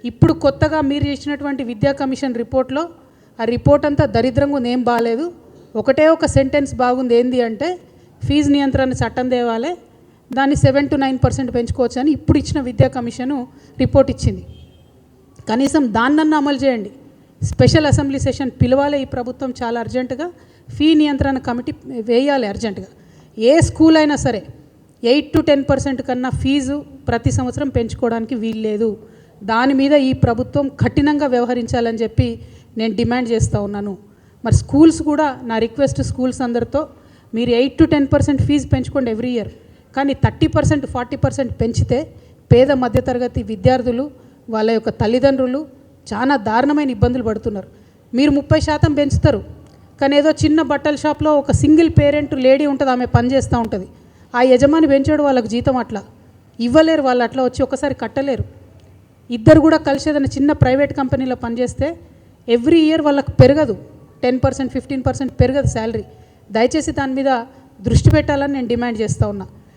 ఇప్పుడు కొత్తగా మీరు చేసినటువంటి విద్యా కమిషన్ రిపోర్ట్లో ఆ రిపోర్ట్ అంతా దరిద్రంగా ఉంది, ఏం బాగాలేదు. ఒకటే ఒక సెంటెన్స్ బాగుంది, ఏంది అంటే ఫీజు నియంత్రణ చట్టం తేవాలి, దాన్ని 7 to 9% పెంచుకోవచ్చు అని ఇప్పుడు ఇచ్చిన విద్యా కమిషను రిపోర్ట్ ఇచ్చింది. కనీసం దాన్నన్నా అమలు చేయండి. స్పెషల్ అసెంబ్లీ సెషన్ పిలవాలి ఈ ప్రభుత్వం చాలా అర్జెంటుగా. ఫీ నియంత్రణ కమిటీ వేయాలి అర్జెంటుగా. ఏ స్కూల్ అయినా సరే 8 to 10% కన్నా ఫీజు ప్రతి సంవత్సరం పెంచుకోవడానికి వీలు లేదు. దాని మీద ఈ ప్రభుత్వం కఠినంగా వ్యవహరించాలని చెప్పి నేను డిమాండ్ చేస్తూ ఉన్నాను. మరి స్కూల్స్ కూడా నా రిక్వెస్ట్, స్కూల్స్ అందరితో మీరు 8 to 10% ఫీజు పెంచుకోండి ఎవ్రీ ఇయర్, కానీ 30% 40% పెంచితే పేద మధ్యతరగతి విద్యార్థులు వాళ్ళ యొక్క తల్లిదండ్రులు చాలా దారుణమైన ఇబ్బందులు పడుతున్నారు. మీరు 30% పెంచుతారు, కానీ ఏదో చిన్న బట్టల షాప్లో ఒక సింగిల్ పేరెంట్ లేడీ ఉంటుంది, ఆమె పని చేస్తూ ఉంటుంది. ఆ యజమాని పెంచాడు వాళ్ళకు జీతం అట్లా ఇవ్వలేరు, వాళ్ళు అట్లా వచ్చి ఒకసారి కట్టలేరు. ఇద్దరు కూడా కలిసి ఏదైనా చిన్న ప్రైవేట్ కంపెనీలో పనిచేస్తే ఎవ్రీ ఇయర్ వాళ్ళకు పెరగదు, 10% 15% పెరగదు శాలరీ. దయచేసి దాని మీద దృష్టి పెట్టాలని నేను డిమాండ్ చేస్తూ ఉన్నా.